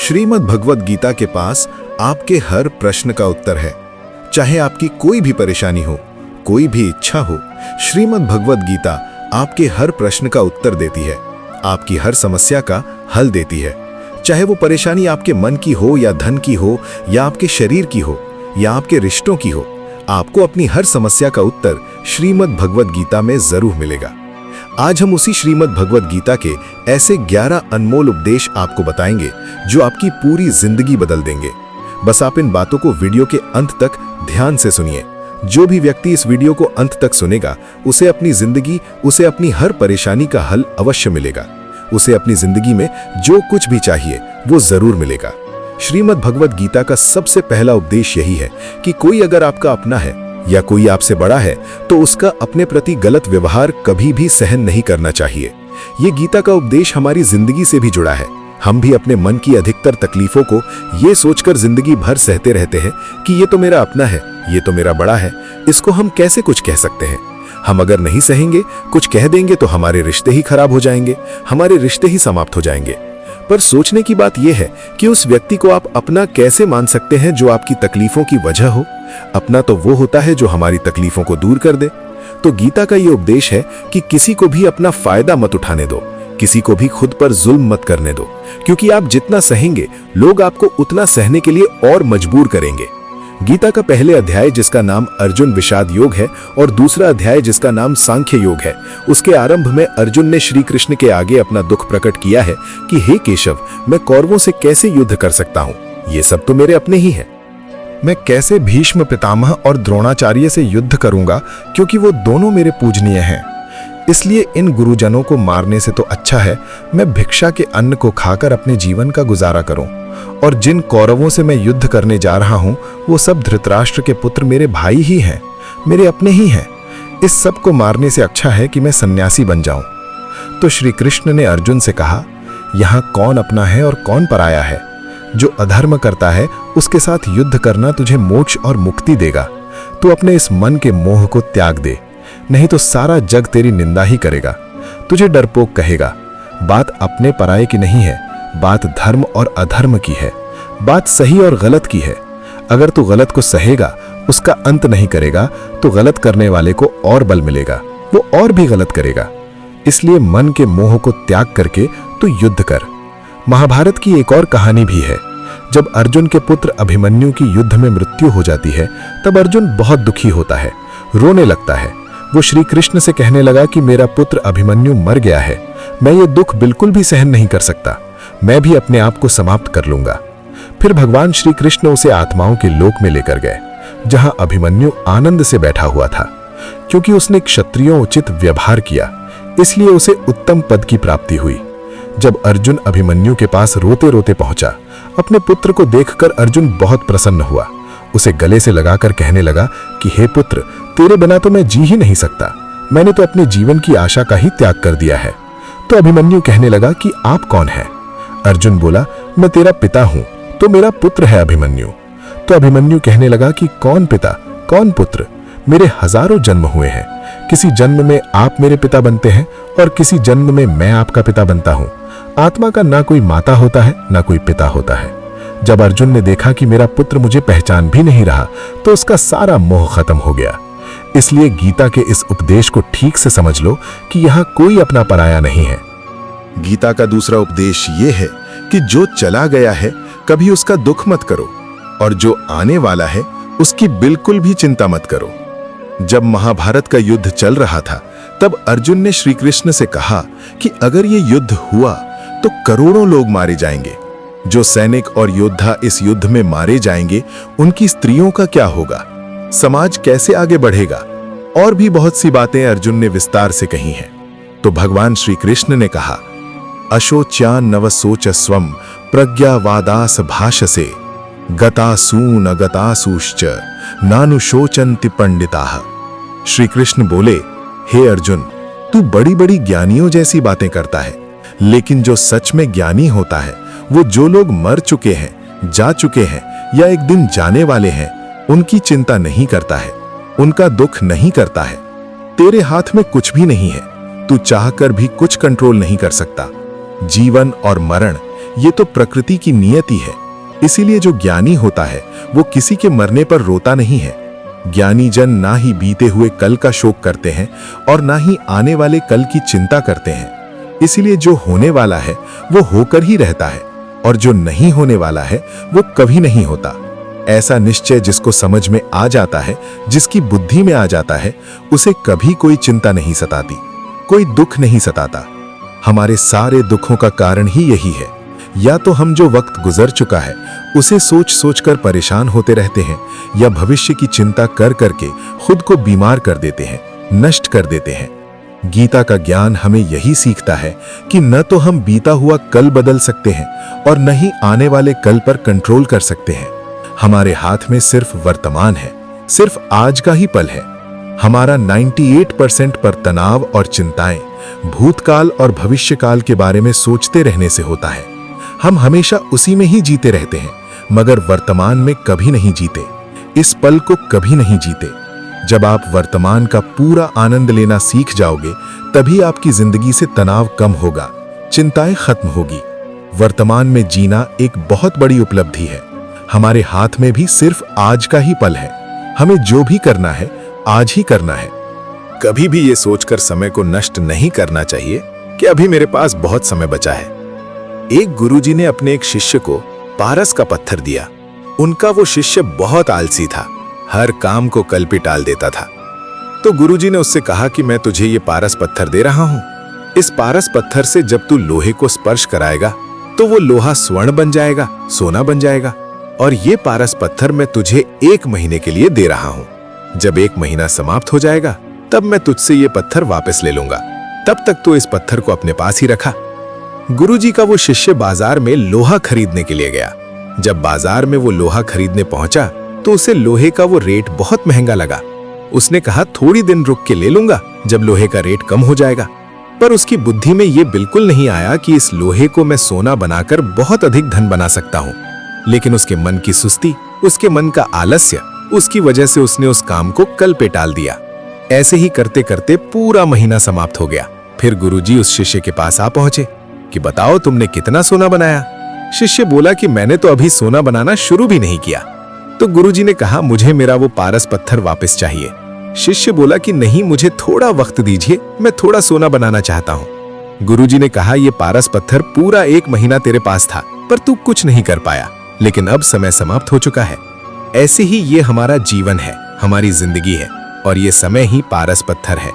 श्रीमद् भगवद गीता के पास आपके हर प्रश्न का उत्तर है। चाहे आपकी कोई भी परेशानी हो, कोई भी इच्छा हो, श्रीमद् भगवद गीता आपके हर प्रश्न का उत्तर देती है, आपकी हर समस्या का हल देती है। चाहे वो परेशानी आपके मन की हो या धन की हो या आपके शरीर की हो या आपके रिश्तों की हो, आपको अपनी हर समस्या का उत्तर श्रीमद् भगवद गीता में जरूर मिलेगा। आज हम उसी श्रीमद् भगवद गीता के ऐसे 11 अनमोल उपदेश आपको बताएंगे जो आपकी पूरी जिंदगी बदल देंगे। बस आप इन बातों को वीडियो के अंत तक ध्यान से सुनिए। जो भी व्यक्ति इस वीडियो को अंत तक सुनेगा, उसे अपनी जिंदगी, उसे अपनी हर परेशानी का हल अवश्य मिलेगा। उसे अपनी जिंदगी में जो कुछ भी चाहिए वो जरूर मिलेगा। श्रीमद् भगवद गीता का सबसे पहला उपदेश यही है कि कोई अगर आपका अपना है या कोई आपसे बड़ा है तो उसका अपने प्रति गलत व्यवहार कभी भी सहन नहीं करना चाहिए। ये गीता का उपदेश हमारी जिंदगी से भी जुड़ा है। हम भी अपने मन की अधिकतर तकलीफों को ये सोचकर जिंदगी भर सहते रहते हैं कि ये तो मेरा अपना है, ये तो मेरा बड़ा है, इसको हम कैसे कुछ कह सकते हैं। हम अगर नहीं सहेंगे, कुछ कह देंगे तो हमारे रिश्ते ही खराब हो जाएंगे, हमारे रिश्ते ही समाप्त हो जाएंगे। पर सोचने की बात यह है कि उस व्यक्ति को आप अपना कैसे मान सकते हैं जो आपकी तकलीफों की वजह हो। अपना तो वो होता है जो हमारी तकलीफों को दूर कर दे। तो गीता का ये उपदेश है कि किसी को भी अपना फायदा मत उठाने दो, किसी को भी खुद पर जुल्म मत करने दो, क्योंकि आप जितना सहेंगे लोग आपको उतना सहने के लिए और मजबूर करेंगे। गीता का पहले अध्याय जिसका नाम अर्जुन विषाद योग है और दूसरा अध्याय जिसका नाम सांख्य योग है, उसके आरंभ में अर्जुन ने श्री कृष्ण के आगे अपना दुख प्रकट किया है कि हे केशव, मैं कौरवों से कैसे युद्ध कर सकता हूँ, ये सब तो मेरे अपने ही हैं। मैं कैसे भीष्म पितामह और द्रोणाचार्य से युद्ध करूंगा, क्योंकि वो दोनों मेरे पूजनीय हैं। इसलिए इन गुरुजनों को मारने से तो अच्छा है मैं भिक्षा के अन्न को खाकर अपने जीवन का गुजारा करूं। और जिन कौरवों से मैं युद्ध करने जा रहा हूं वो सब धृतराष्ट्र के पुत्र मेरे भाई ही हैं, मेरे अपने ही हैं। इस सब को मारने से अच्छा है कि मैं सन्यासी बन जाऊं। तो श्री कृष्ण ने अर्जुन से कहा, यहां कौन अपना है और कौन पराया है। जो अधर्म करता है उसके साथ युद्ध करना तुझे मोक्ष और मुक्ति देगा। तू अपने इस मन के मोह को त्याग दे, नहीं तो सारा जग तेरी निंदा ही करेगा, तुझे डरपोक कहेगा। बात अपने पराये की नहीं है, बात धर्म और अधर्म की है, बात सही और गलत की है। अगर तू गलत को सहेगा, उसका अंत नहीं करेगा, तो गलत करने वाले को और बल मिलेगा, वो और भी गलत करेगा। इसलिए मन के मोह को त्याग करके तू युद्ध कर। महाभारत की एक और कहानी भी है। जब अर्जुन के पुत्र अभिमन्यु की युद्ध में मृत्यु हो जाती है, तब अर्जुन बहुत दुखी होता है, रोने लगता है। वो श्री कृष्ण से कहने लगा कि मेरा पुत्र अभिमन्यु मर गया है, मैं ये दुख बिल्कुल भी सहन नहीं कर सकता, मैं भी अपने आप को समाप्त कर लूंगा। फिर भगवान श्री कृष्ण उसे आत्माओं के लोक में लेकर गए, जहां अभिमन्यु आनंद से बैठा हुआ था। क्योंकि उसने क्षत्रियों उचित व्यवहार किया, इसलिए उसे उत्तम पद की प्राप्ति हुई। जब अर्जुन अभिमन्यु के पास रोते रोते पहुंचा, अपने पुत्र को देखकर अर्जुन बहुत प्रसन्न हुआ। उसे गले से लगाकर कहने लगा कि हे पुत्र, तेरे बिना तो मैं जी ही नहीं सकता, मैंने तो अपने जीवन की आशा का ही त्याग कर दिया है। तो अभिमन्यु कहने लगा कि आप कौन हैं? अर्जुन बोला, मैं तेरा पिता हूं, तो मेरा पुत्र है अभिमन्यु। तो अभिमन्यु कहने लगा कि कौन पिता, कौन पुत्र? मेरे हजारों जन्म हुए हैं, किसी जन्म में आप मेरे पिता बनते हैं और किसी जन्म में मैं आपका पिता बनता हूं। आत्मा का ना कोई माता होता है ना कोई पिता होता है। जब अर्जुन ने देखा कि मेरा पुत्र मुझे पहचान भी नहीं रहा, तो उसका सारा मोह खत्म हो गया। इसलिए गीता के इस उपदेश को ठीक से समझ लो कि यहां कोई अपना पराया नहीं है। गीता का दूसरा उपदेश ये है कि जो चला गया है कभी उसका दुख मत करो, और जो आने वाला है उसकी बिल्कुल भी चिंता मत करो। जब महाभारत का युद्ध चल रहा था, तब अर्जुन ने श्री कृष्ण से कहा कि अगर ये युद्ध हुआ तो करोड़ों लोग मारे जाएंगे। जो सैनिक और योद्धा इस युद्ध में मारे जाएंगे, उनकी स्त्रियों का क्या होगा, समाज कैसे आगे बढ़ेगा। और भी बहुत सी बातें अर्जुन ने विस्तार से कही हैं। तो भगवान श्री कृष्ण ने कहा, अशोच्यान नवसोचस्वम प्रज्ञावादास भाषसे गतासून अगतासूश्च नानुशोचन्ति पंडिताः। श्री कृष्ण बोले, हे अर्जुन, तू बड़ी बड़ी ज्ञानियों जैसी बातें करता है, लेकिन जो सच में ज्ञानी होता है वो जो लोग मर चुके हैं, जा चुके हैं या एक दिन जाने वाले हैं, उनकी चिंता नहीं करता है, उनका दुख नहीं करता है। तेरे हाथ में कुछ भी नहीं है, तू चाहकर भी कुछ कंट्रोल नहीं कर सकता। जीवन और मरण ये तो प्रकृति की नियति है। इसीलिए जो ज्ञानी होता है वो किसी के मरने पर रोता नहीं है। ज्ञानी जन ना ही बीते हुए कल का शोक करते हैं और ना ही आने वाले कल की चिंता करते हैं। इसीलिए जो होने वाला है वो होकर ही रहता है और जो नहीं होने वाला है वो कभी नहीं होता। ऐसा निश्चय जिसको समझ में आ जाता है, जिसकी बुद्धि में आ जाता है, उसे कभी कोई चिंता नहीं सताती, कोई दुख नहीं सताता। हमारे सारे दुखों का कारण ही यही है। या तो हम जो वक्त गुजर चुका है उसे सोच सोच कर परेशान होते रहते हैं, या भविष्य की चिंता कर करके खुद को बीमार कर देते हैं, नष्ट कर देते हैं। गीता का ज्ञान हमें यही सीखता है कि न तो हम बीता हुआ कल बदल सकते हैं और न ही आने वाले कल पर कंट्रोल कर सकते हैं। हमारे हाथ में सिर्फ वर्तमान है, सिर्फ आज का ही पल है। हमारा 98% पर तनाव और चिंताएं भूतकाल और भविष्यकाल के बारे में सोचते रहने से होता है। हम हमेशा उसी में ही जीते रहते हैं, मगर वर्तमान में कभी नहीं जीते, इस पल को कभी नहीं जीते। जब आप वर्तमान का पूरा आनंद लेना सीख जाओगे, तभी आपकी जिंदगी से तनाव कम होगा, चिंताएं खत्म होगी। वर्तमान में जीना एक बहुत बड़ी उपलब्धि है। हमारे हाथ में भी सिर्फ आज का ही पल है। हमें जो भी करना है आज ही करना है। कभी भी ये सोचकर समय को नष्ट नहीं करना चाहिए कि अभी मेरे पास बहुत समय बचा है। एक गुरुजी ने अपने एक शिष्य को पारस का पत्थर दिया। उनका वो शिष्य बहुत आलसी था, हर काम को कल पे टाल देता था। तो गुरुजी ने उससे कहा कि मैं तुझे ये पारस पत्थर दे रहा हूं। इस पारस पत्थर से जब तू लोहे को स्पर्श कराएगा तो वो लोहा स्वर्ण बन जाएगा, सोना बन जाएगा। और ये पारस पत्थर मैं तुझे 1 महीने के लिए दे रहा हूं। जब 1 महीना समाप्त हो जाएगा तब मैं तुझसे ये पत्थर वापस ले लूंगा। तब तक तो इस पत्थर को अपने पास ही रखा। गुरुजी का वो शिष्य बाजार में लोहा खरीदने के लिए गया। जब बाजार में वो लोहा खरीदने पहुंचा तो उसे लोहे का वो रेट बहुत महंगा लगा। उसने कहा थोड़ी दिन रुक के ले लूंगा, जब लोहे का रेट कम हो जाएगा। पर उसकी बुद्धि में ये बिल्कुल नहीं आया कि इस लोहे को मैं सोना बनाकर बहुत अधिक धन बना सकता हूँ। लेकिन उसके मन की सुस्ती, उसके मन का आलस्य, उसकी वजह से उसने उस काम को कल पे टाल दिया। ऐसे ही करते करते पूरा महीना समाप्त हो गया। फिर गुरुजी उस शिष्य के पास आ पहुंचे कि बताओ तुमने कितना सोना बनाया। शिष्य बोला कि मैंने तो अभी सोना बनाना शुरू भी नहीं किया। तो गुरुजी ने कहा मुझे मेरा वो पारस पत्थर वापस चाहिए। शिष्य बोला कि नहीं, मुझे थोड़ा वक्त दीजिए, मैं थोड़ा सोना बनाना चाहता हूँ। गुरुजी ने कहा ये पारस पत्थर पूरा 1 महीना तेरे पास था, पर तू कुछ नहीं कर पाया, लेकिन अब समय समाप्त हो चुका है। ऐसे ही ये हमारा जीवन है, हमारी जिंदगी है, और ये समय ही पारस पत्थर है।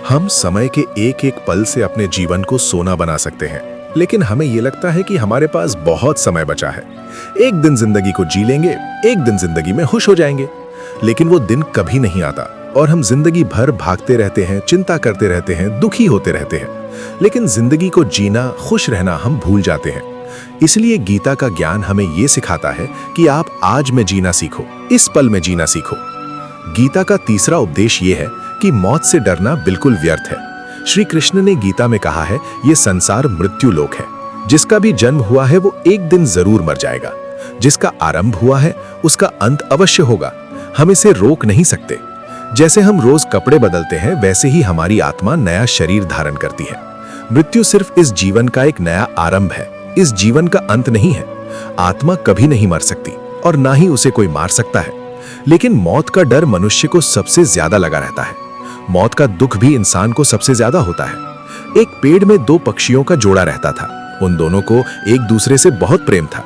हम समय के एक एक पल से अपने जीवन को सोना बना सकते हैं, लेकिन हमें ये लगता है कि हमारे पास बहुत समय बचा है। एक दिन जिंदगी को जी लेंगे, एक दिन जिंदगी में खुश हो जाएंगे। लेकिन वो दिन कभी नहीं आता और हम जिंदगी भर भागते रहते हैं, चिंता करते रहते हैं, दुखी होते रहते हैं। लेकिन जिंदगी को जीना, खुश रहना हम भूल जाते हैं। इसलिए गीता का ज्ञान हमें ये सिखाता है कि आप आज में जीना सीखो, इस पल में जीना सीखो। गीता का तीसरा उपदेश ये है कि मौत से डरना बिल्कुल व्यर्थ है। श्री कृष्ण ने गीता में कहा है ये संसार मृत्यु लोक है। जिसका भी जन्म हुआ है वो एक दिन जरूर मर जाएगा। जिसका आरंभ हुआ है उसका अंत अवश्य होगा। हम इसे रोक नहीं सकते। जैसे हम रोज कपड़े बदलते हैं, वैसे ही हमारी आत्मा नया शरीर धारण करती है। मृत्यु सिर्फ इस जीवन का एक नया आरंभ है, इस जीवन का अंत नहीं है। आत्मा कभी नहीं मर सकती और ना ही उसे कोई मार सकता है। लेकिन मौत का डर मनुष्य को सबसे ज्यादा लगा रहता है। मौत का दुख भी इंसान को सबसे ज्यादा होता है। एक पेड़ में 2 पक्षियों का जोड़ा रहता था। उन दोनों को एक दूसरे से बहुत प्रेम था।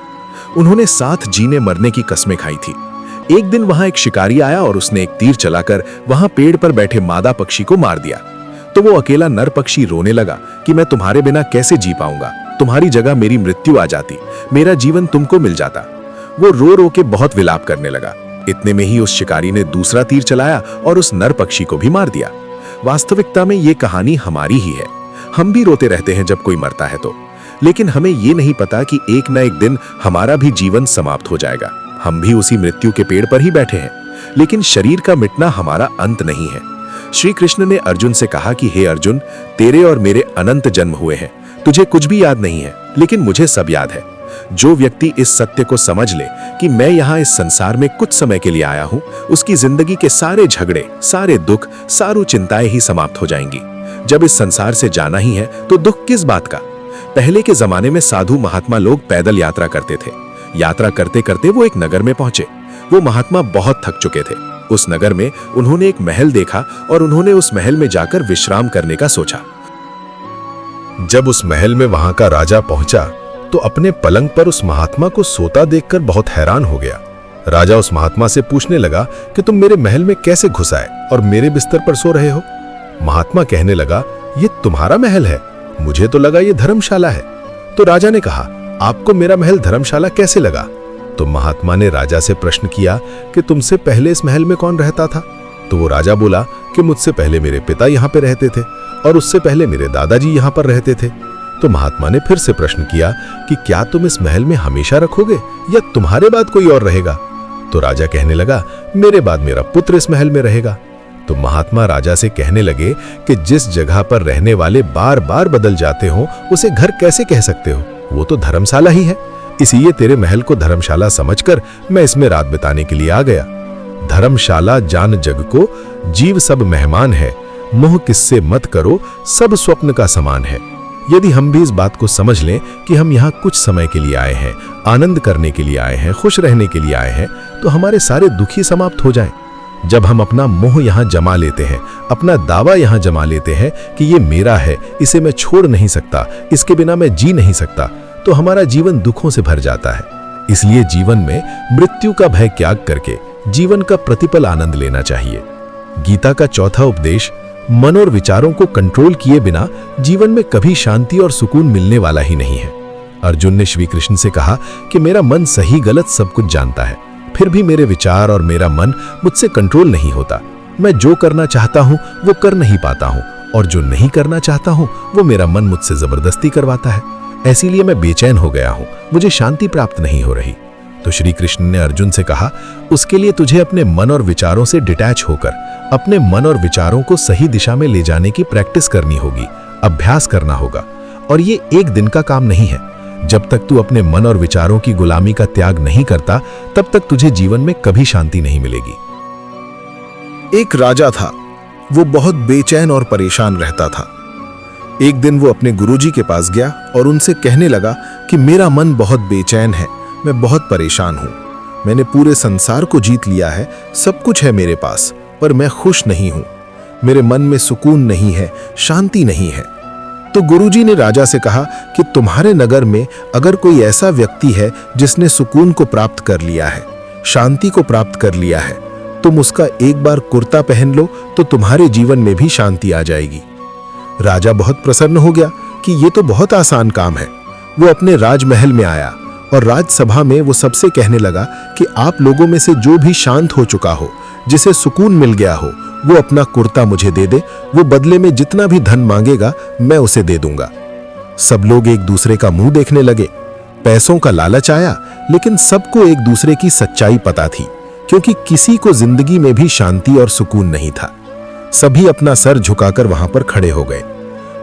उन्होंने साथ जीने मरने की कस्में खाई थी। एक दिन वहां एक शिकारी आया और उसने एक तीर चलाकर वहां पेड़ पर बैठे मादा पक्षी को मार दिया। तो वो अकेला नर पक्षी रोने लगा कि मैं तुम्हारे बिना कैसे जी पाऊंगा, तुम्हारी जगह मेरी मृत्यु आ जाती, मेरा जीवन तुमको मिल जाता। वो रो रो के बहुत विलाप करने लगा। इतने में ही उस शिकारी ने दूसरा तीर चलाया और उस नर पक्षी को भी मार दिया। वास्तविकता में ये कहानी हमारी ही है। हम भी रोते रहते हैं जब कोई मरता है तो, लेकिन हमें ये नहीं पता कि एक न एक दिन हमारा भी जीवन समाप्त हो जाएगा। हम भी उसी मृत्यु के पेड़ पर ही बैठे हैं। लेकिन शरीर का मिटना हमारा अंत नहीं है। श्री कृष्ण ने अर्जुन से कहा कि हे अर्जुन, तेरे और मेरे अनंत जन्म हुए हैं, तुझे कुछ भी याद नहीं है, लेकिन मुझे सब याद है। जो व्यक्ति इस सत्य को समझ ले कि मैं यहाँ इस संसार में कुछ समय के लिए आया हूँ, उसकी जिंदगी के सारे झगड़े, सारे दुख, सारी चिंताएं ही समाप्त हो जाएंगी। जब इस संसार से जाना ही है तो दुख किस बात का। पहले के जमाने में साधु महात्मा लोग पैदल यात्रा करते थे। यात्रा करते करते वो एक नगर में पहुंचे। वो महात्मा बहुत थक चुके थे। उस नगर में उन्होंने एक महल देखा और उन्होंने उस महल में जाकर विश्राम करने का सोचा। जब उस महल में वहां का राजा पहुंचा तो अपने पलंग पर उस महात्मा को सोता देखकर बहुत हैरान हो गया। राजा उस महात्मा से पूछने लगा कि तुम मेरे महल में कैसे घुस आए और मेरे बिस्तर पर सो रहे हो। महात्मा कहने लगा, ये तुम्हारा महल है, मुझे तो लगा ये धर्मशाला है। तो राजा ने कहा, आपको मेरा महल धर्मशाला कैसे लगा? तो महात्मा ने राजा से प्रश्न किया कि तुमसे पहले इस महल में कौन रहता था? तो वो राजा बोला कि मुझसे पहले मेरे पिता यहाँ पे रहते थे और उससे पहले मेरे दादाजी यहाँ पर रहते थे। तो महात्मा ने फिर से प्रश्न किया कि क्या तुम इस महल में हमेशा रखोगे या तुम्हारे बाद कोई और रहेगा? तो राजा कहने लगा, मेरे बाद मेरा पुत्र इस महल में रहेगा। तो महात्मा राजा से कहने लगे कि जिस जगह पर रहने वाले बार बार बदल जाते हो उसे घर कैसे कह सकते हो? वो तो धर्मशाला ही है। इसलिए तेरे महल को धर्मशाला समझकर मैं इसमें रात बिताने के लिए आ गया। धर्मशाला जान जग को, जीव सब मेहमान है, मोह किससे मत करो, सब स्वप्न का समान है। यदि हम भी इस बात को समझ लें कि हम यहाँ कुछ समय के लिए आए हैं, आनंद करने के लिए आए हैं, खुश रहने के लिए आए हैं, तो हमारे सारे दुखी समाप्त हो जाएं। जब हम अपना मोह यहाँ जमा लेते हैं, अपना दावा यहाँ जमा लेते हैं कि ये मेरा है, इसे मैं छोड़ नहीं सकता, इसके बिना मैं जी नहीं सकता, तो हमारा जीवन दुखों से भर जाता है। इसलिए जीवन में मृत्यु का भय त्याग करके जीवन का प्रतिपल आनंद लेना चाहिए। गीता का चौथा उपदेश, मन और विचारों को कंट्रोल किए बिना जीवन में कभी शांति और सुकून मिलने वाला ही नहीं है। अर्जुन ने श्री कृष्ण से कहा कि मेरा मन सही गलत सब कुछ जानता है, फिर भी मेरे विचार और मेरा मन मुझसे कंट्रोल नहीं होता। मैं जो करना चाहता हूं वो कर नहीं पाता हूं और जो नहीं करना चाहता हूं वो मेरा मन मुझसे जबरदस्ती करवाता है। इसीलिए मैं बेचैन हो गया हूं, मुझे शांति प्राप्त नहीं हो रही। तो श्री कृष्ण ने अर्जुन से कहा, उसके लिए तुझे अपने मन और विचारों से डिटैच होकर अपने मन और विचारों को सही दिशा में ले जाने की प्रैक्टिस करनी होगी, अभ्यास करना होगा। और ये एक दिन का काम नहीं है। जब तक तू अपने मन और विचारों की गुलामी का त्याग नहीं करता, तब तक तुझे जीवन में कभी शांति नहीं मिलेगी। एक राजा था, वो बहुत बेचैन और परेशान रहता था। एक दिन वो अपने गुरुजी के पास गया और उनसे कहने लगा कि मेरा मन बहुत बेचैन है, मैं बहुत परेशान हूं। मैंने पूरे संसार को जीत लिया है, सब कुछ है मेरे पास, पर मैं खुश नहीं हूं। मेरे मन में सुकून नहीं है, शांति नहीं है। तो गुरुजी ने राजा से कहा कि तुम्हारे नगर में अगर कोई ऐसा व्यक्ति है जिसने सुकून को प्राप्त कर लिया है, शांति को प्राप्त कर लिया है, तुम उसका एक बार कुर्ता पहन लो तो तुम्हारे जीवन में भी शांति आ जाएगी। राजा बहुत प्रसन्न हो गया कि ये तो बहुत आसान काम है। वो अपने राजमहल में आया और राजसभा में वो सबसे कहने लगा कि आप लोगों में से जो भी शांत हो चुका हो, जिसे सुकून मिल गया हो, वो अपना कुर्ता मुझे दे दे। वो बदले में जितना भी धन मांगेगा मैं उसे दे दूंगा। सब लोग एक दूसरे का मुंह देखने लगे। पैसों का लालच आया, लेकिन सबको एक दूसरे की सच्चाई पता थी, क्योंकि किसी को जिंदगी में भी शांति और सुकून नहीं था। सभी अपना सर झुकाकर वहां पर खड़े हो गए।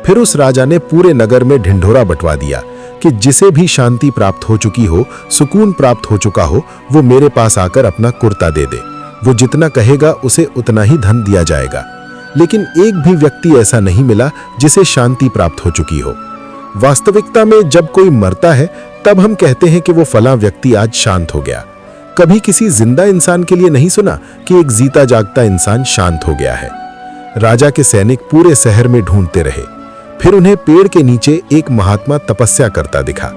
फिर उस राजा ने पूरे नगर में ढिंढोरा बंटवा दिया कि जिसे भी शांति प्राप्त हो चुकी हो, सुकून प्राप्त हो चुका हो, वो मेरे पास आकर अपना कुर्ता दे दे। वो जितना कहेगा उसे उतना ही धन दिया जाएगा। लेकिन एक भी व्यक्ति ऐसा नहीं मिला जिसे शांति प्राप्त हो चुकी हो। वास्तविकता में जब कोई मरता है तब हम कहते हैं कि वो फला व्यक्ति आज शांत हो गया। कभी किसी जिंदा इंसान के लिए नहीं सुना कि एक जीता जागता इंसान शांत हो गया है। राजा के सैनिक पूरे शहर में ढूंढते रहे। फिर उन्हें पेड़ के नीचे एक महात्मा तपस्या करता दिखा,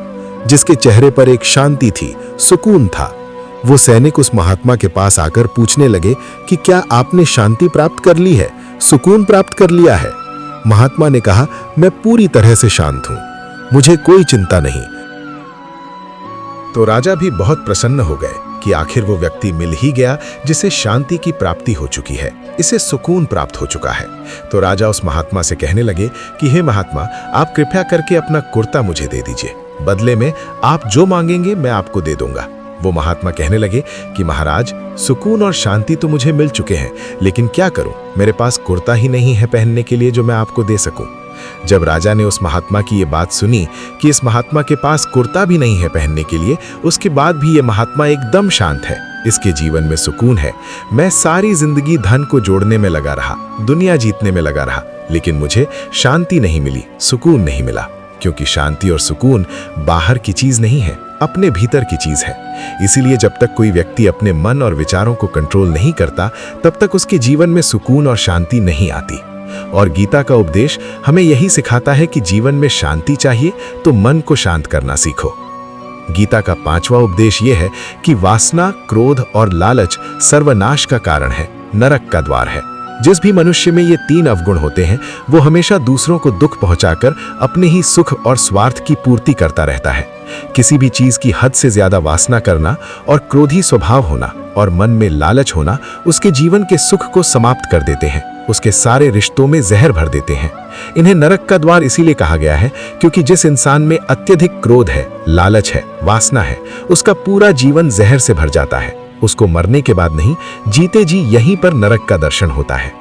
जिसके चेहरे पर एक शांति थी, सुकून था। वो सैनिक उस महात्मा के पास आकर पूछने लगे कि क्या आपने शांति प्राप्त कर ली है, सुकून प्राप्त कर लिया है? महात्मा ने कहा, मैं पूरी तरह से शांत हूं, मुझे कोई चिंता नहीं। तो राजा भी बहुत प्रसन्न हो गए कि आखिर वो व्यक्ति मिल ही गया जिसे शांति की प्राप्ति हो चुकी है, इसे सुकून प्राप्त हो चुका है। तो राजा उस महात्मा से कहने लगे कि हे महात्मा, आप कृपया करके अपना कुर्ता मुझे दे दीजिए, बदले में आप जो मांगेंगे मैं आपको दे दूंगा। वो महात्मा कहने लगे कि महाराज, सुकून और शांति तो मुझे मिल चुके हैं, लेकिन क्या करूं, मेरे पास कुर्ता ही नहीं है पहनने के लिए जो मैं आपको दे सकूं। जब राजा ने उस महात्मा की ये बात सुनी कि इस महात्मा के पास कुर्ता भी नहीं है पहनने के लिए, उसके बाद भी ये महात्मा एकदम शांत है, इसके जीवन में सुकून है। मैं सारी जिंदगी धन को जोड़ने में लगा रहा, दुनिया जीतने में लगा रहा, लेकिन मुझे शांति नहीं मिली, सुकून नहीं मिला, क्योंकि शांति और सुकून बाहर की चीज नहीं है, अपने भीतर की चीज है। इसीलिए जब तक कोई व्यक्ति अपने मन और विचारों को कंट्रोल नहीं करता, तब तक उसके जीवन में सुकून और शांति नहीं आती। और गीता का उपदेश हमें यही सिखाता है कि जीवन में शांति चाहिए तो मन को शांत करना सीखो। गीता का 5वां उपदेश यह है कि वासना, क्रोध और लालच सर्वनाश का कारण है, नरक का द्वार है। जिस भी मनुष्य में ये 3 अवगुण होते हैं, वो हमेशा दूसरों को दुख पहुंचाकर अपने ही सुख और स्वार्थ की पूर्ति करता रहता है। किसी भी चीज की हद से ज्यादा वासना करना और क्रोधी स्वभाव होना और मन में लालच होना उसके जीवन के सुख को समाप्त कर देते हैं, उसके सारे रिश्तों में जहर भर देते हैं। इन्हें नरक का द्वार इसीलिए कहा गया है क्योंकि जिस इंसान में अत्यधिक क्रोध है, लालच है, वासना है, उसका पूरा जीवन जहर से भर जाता है। उसको मरने के बाद नहीं, जीते जी यहीं पर नरक का दर्शन होता है।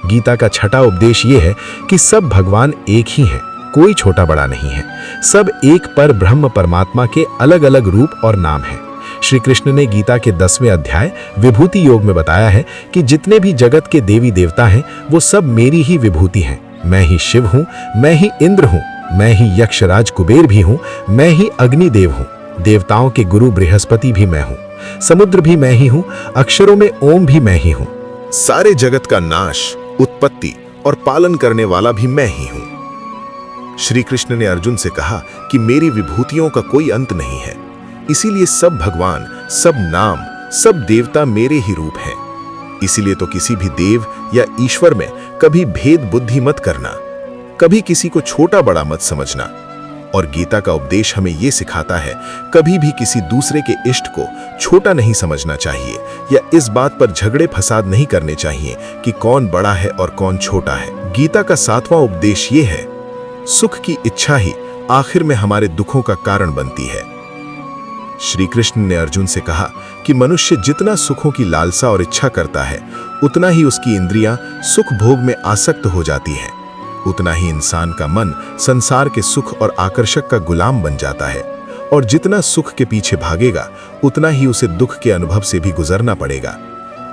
गीता का 6वां उपदेश ये है कि सब भगवान एक ही हैं, कोई छोटा बड़ा नहीं है। सब एक पर ब्रह्म परमात्मा के अलग अलग रूप और नाम हैं। श्री कृष्ण ने गीता के 10वें अध्याय विभूति योग में बताया है कि जितने भी जगत के देवी देवता हैं, वो सब मेरी ही विभूति हैं। मैं ही शिव हूँ, मैं ही इंद्र हूँ, मैं ही यक्षराज कुबेर भी हूँ, मैं ही अग्निदेव हूँ, देवताओं के गुरु बृहस्पति भी मैं हूँ, समुद्र भी मैं ही हूँ, अक्षरों में ओम भी मैं ही हूँ। सारे जगत का नाश, उत्पत्ति और पालन करने वाला भी मैं ही हूं। श्री कृष्ण ने अर्जुन से कहा कि मेरी विभूतियों का कोई अंत नहीं है। इसीलिए सब भगवान, सब नाम, सब देवता मेरे ही रूप हैं। इसीलिए तो किसी भी देव या ईश्वर में कभी भेद बुद्धि मत करना, कभी किसी को छोटा बड़ा मत समझना। और गीता का उपदेश हमें यह सिखाता है, कभी भी किसी दूसरे के इष्ट को छोटा नहीं समझना चाहिए या इस बात पर झगड़े फसाद नहीं करने चाहिए कि कौन बड़ा है और कौन छोटा है। गीता का 7वां उपदेश ये है, सुख की इच्छा ही आखिर में हमारे दुखों का कारण बनती है। श्री कृष्ण ने अर्जुन से कहा कि मनुष्य जितना सुखों की लालसा और इच्छा करता है, उतना ही उसकी इंद्रियां सुख भोग में आसक्त हो जाती हैं। उतना ही इंसान का मन संसार के सुख और आकर्षक का गुलाम बन जाता है। और जितना सुख के पीछे भागेगा, उतना ही उसे दुख के अनुभव से भी गुजरना पड़ेगा,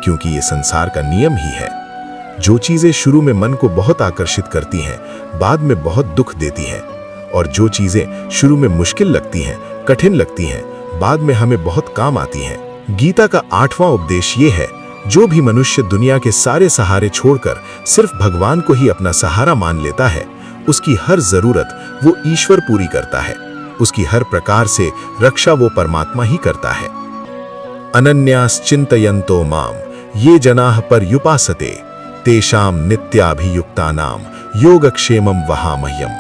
क्योंकि ये संसार का नियम ही है। जो चीजें शुरू में मन को बहुत आकर्षित करती हैं, बाद में बहुत दुख देती हैं, और जो चीजें शुरू में मुश्किल लगती हैं, कठिन लगती हैं, बाद में हमें बहुत काम आती हैं। गीता का 8वां उपदेश ये है, जो भी मनुष्य दुनिया के सारे सहारे छोड़कर सिर्फ भगवान को ही अपना सहारा मान लेता है, उसकी हर जरूरत वो ईश्वर पूरी करता है। उसकी हर प्रकार से रक्षा वो परमात्मा ही करता है। अनन्यास चिंतयन्तो माम ये जनाः पर्युपासते तेषाम नित्याभियुक्तानाम योगक्षेमम वहामह्यम।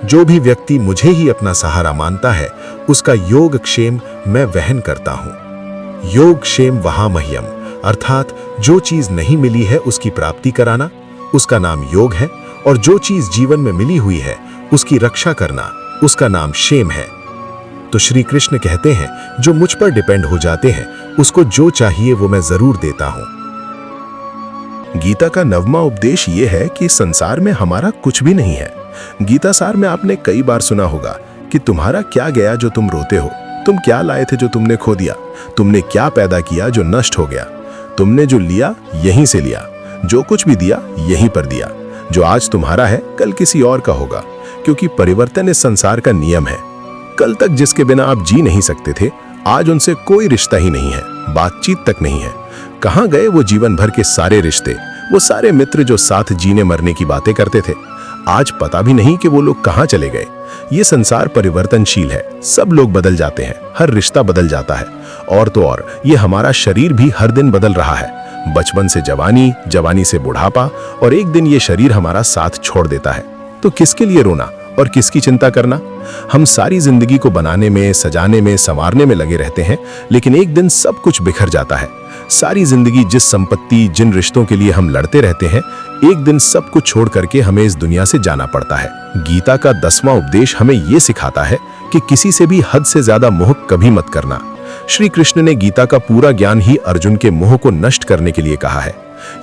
जो भी व्यक्ति मुझे ही अपना सहारा मानता है, उसका योगक्षेम मैं वहन करता हूं। योगक्षेम वहामह्यम अर्थात जो चीज नहीं मिली है उसकी प्राप्ति कराना, उसका नाम योग है। और जो चीज जीवन में मिली हुई है उसकी रक्षा करना, उसका नाम क्षेम है। तो श्री कृष्ण कहते हैं, जो मुझ पर डिपेंड हो जाते हैं, उसको जो चाहिए वो मैं जरूर देता हूं। गीता का 9वां उपदेश ये है कि संसार में हमारा कुछ भी नहीं है। गीता सार में आपने कई बार सुना होगा कि तुम्हारा क्या गया जो तुम रोते हो, तुम क्या लाए थे जो तुमने खो दिया, तुमने क्या पैदा किया जो नष्ट हो गया, तुमने जो लिया यहीं से लिया, जो कुछ भी दिया यहीं पर दिया। जो आज तुम्हारा है कल किसी और का होगा, क्योंकि परिवर्तन इस संसार का नियम है। कल तक जिसके बिना आप जी नहीं सकते थे, आज उनसे कोई रिश्ता ही नहीं है, बातचीत तक नहीं है। कहां गए वो जीवन भर के सारे रिश्ते, वो सारे मित्र जो साथ जीने मरने की बातें करते थे? आज पता भी नहीं कि वो लोग कहां चले गए। ये संसार परिवर्तनशील है, सब लोग बदल जाते हैं, हर रिश्ता बदल जाता है। और तो और ये हमारा शरीर भी हर दिन बदल रहा है। बचपन से जवानी, जवानी से बुढ़ापा, और एक दिन ये शरीर हमारा साथ छोड़ देता है। तो किसके लिए रोना और किसकी चिंता करना? हम सारी जिंदगी को बनाने में, सजाने में, संवारने में लगे रहते हैं, लेकिन एक दिन सब कुछ बिखर जाता है। सारी जिंदगी जिस संपत्ति, जिन रिश्तों के लिए हम लड़ते रहते हैं, एक दिन सब कुछ छोड़ करके हमें इस दुनिया से जाना पड़ता है। गीता का 10वां उपदेश हमें यह सिखाता है कि किसी से भी हद से ज्यादा मोह कभी मत करना। श्री कृष्ण ने गीता का पूरा ज्ञान ही अर्जुन के मोह को नष्ट करने के लिए कहा है।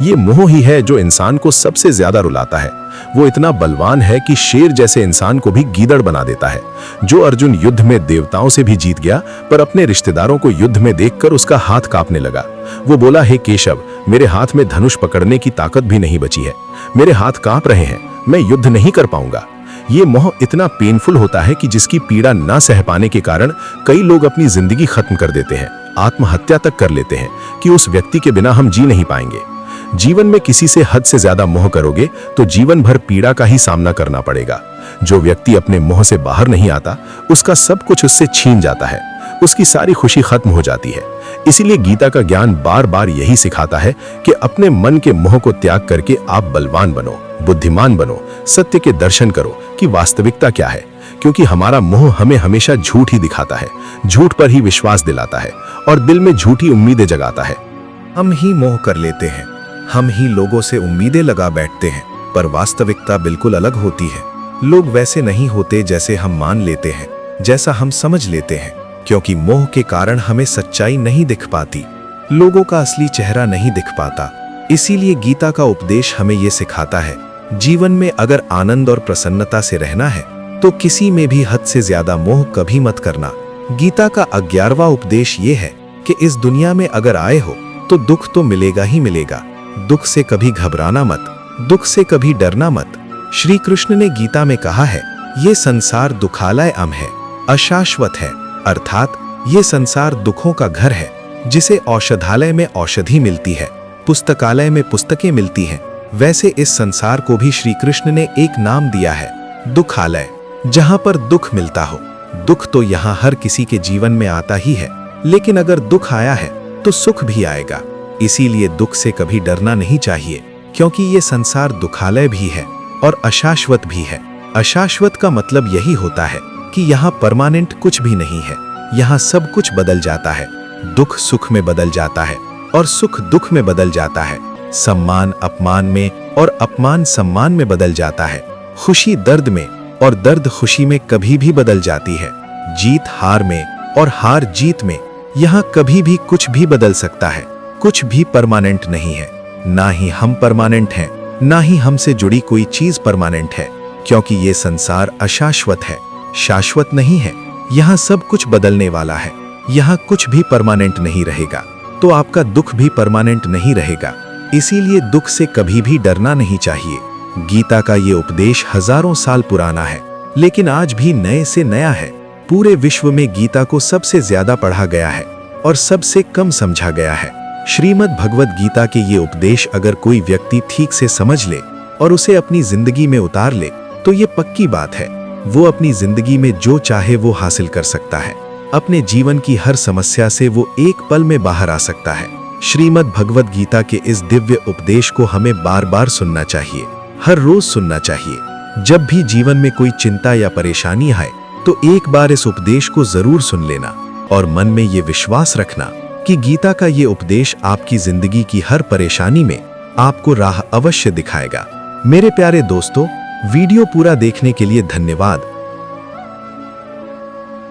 ये मोह ही है जो इंसान को सबसे ज्यादा रुलाता है। वो इतना बलवान है कि शेर जैसे इंसान को भी गीदड़ बना देता है। जो अर्जुन युद्ध में देवताओं से भी जीत गया, पर अपने रिश्तेदारों को युद्ध में देखकर उसका हाथ कांपने लगा। वो बोला, हे केशव, मेरे हाथ में धनुष पकड़ने की ताकत भी नहीं बची है, मेरे हाथ कांप रहे हैं, मैं युद्ध नहीं कर पाऊंगा। ये मोह इतना पेनफुल होता है कि जिसकी पीड़ा ना सह पाने के कारण कई लोग अपनी जिंदगी खत्म कर देते हैं, आत्महत्या तक कर लेते हैं कि उस व्यक्ति के बिना हम जी नहीं पाएंगे। जीवन में किसी से हद से ज्यादा मोह करोगे तो जीवन भर पीड़ा का ही सामना करना पड़ेगा। जो व्यक्ति अपने मोह से बाहर नहीं आता, उसका सब कुछ उससे छीन जाता है, उसकी सारी खुशी खत्म हो जाती है। इसीलिए गीता का ज्ञान बार बार यही सिखाता है कि अपने मन के मोह को त्याग करके आप बलवान बनो, बुद्धिमान बनो, सत्य के दर्शन करो कि वास्तविकता क्या है। क्योंकि हमारा मोह हमें हमेशा झूठ ही दिखाता है, झूठ पर ही विश्वास दिलाता है और दिल में झूठी उम्मीदें जगाता है। हम ही मोह कर लेते हैं, हम ही लोगों से उम्मीदें लगा बैठते हैं, पर वास्तविकता बिल्कुल अलग होती है। लोग वैसे नहीं होते जैसे हम मान लेते हैं, जैसा हम समझ लेते हैं, क्योंकि मोह के कारण हमें सच्चाई नहीं दिख पाती, लोगों का असली चेहरा नहीं दिख पाता। इसीलिए गीता का उपदेश हमें ये सिखाता है, जीवन में अगर आनंद और प्रसन्नता से रहना है तो किसी में भी हद से ज्यादा मोह कभी मत करना। गीता का 11वां उपदेश ये है कि इस दुनिया में अगर आए हो तो दुख तो मिलेगा ही मिलेगा, दुख से कभी घबराना मत, दुख से कभी डरना मत। श्री कृष्ण ने गीता में कहा है, ये संसार दुखालय अम है, अशाश्वत है, अर्थात ये संसार दुखों का घर है, जिसे औषधालय में औषधि मिलती है, पुस्तकालय में पुस्तकें मिलती हैं, वैसे इस संसार को भी श्री कृष्ण ने एक नाम दिया है, दुखालय, जहां पर दुख मिलता हो। दुख तो यहाँ हर किसी के जीवन में आता ही है, लेकिन अगर दुख आया है तो सुख भी आएगा। इसीलिए दुख से कभी डरना नहीं चाहिए, क्योंकि ये संसार दुखालय भी है और अशाश्वत भी है। अशाश्वत का मतलब यही होता है कि यहाँ परमानेंट कुछ भी नहीं है, यहाँ सब कुछ बदल जाता है। दुख सुख में बदल जाता है और सुख दुख में बदल जाता है, सम्मान अपमान में और अपमान सम्मान में बदल जाता है, खुशी दर्द में और दर्द खुशी में कभी भी बदल जाती है, जीत हार में और हार जीत में। यहाँ कभी भी कुछ भी बदल सकता है, कुछ भी परमानेंट नहीं है, ना ही हम परमानेंट हैं, ना ही हमसे जुड़ी कोई चीज परमानेंट है, क्योंकि ये संसार अशाश्वत है, शाश्वत नहीं है। यहाँ सब कुछ बदलने वाला है, यहाँ कुछ भी परमानेंट नहीं रहेगा, तो आपका दुख भी परमानेंट नहीं रहेगा। इसीलिए दुख से कभी भी डरना नहीं चाहिए। गीता का ये उपदेश हजारों साल पुराना है, लेकिन आज भी नए से नया है। पूरे विश्व में गीता को सबसे ज्यादा पढ़ा गया है और सबसे कम समझा गया है। श्रीमद् भगवद गीता के ये उपदेश अगर कोई व्यक्ति ठीक से समझ ले और उसे अपनी जिंदगी में उतार ले, तो ये पक्की बात है, वो अपनी जिंदगी में जो चाहे वो हासिल कर सकता है। अपने जीवन की हर समस्या से वो एक पल में बाहर आ सकता है। श्रीमद् भगवद गीता के इस दिव्य उपदेश को हमें बार बार सुनना चाहिए, हर रोज सुनना चाहिए। जब भी जीवन में कोई चिंता या परेशानी आए तो एक बार इस उपदेश को जरूर सुन लेना और मन में ये विश्वास रखना कि गीता का ये उपदेश आपकी जिंदगी की हर परेशानी में आपको राह अवश्य दिखाएगा। मेरे प्यारे दोस्तों, वीडियो पूरा देखने के लिए धन्यवाद।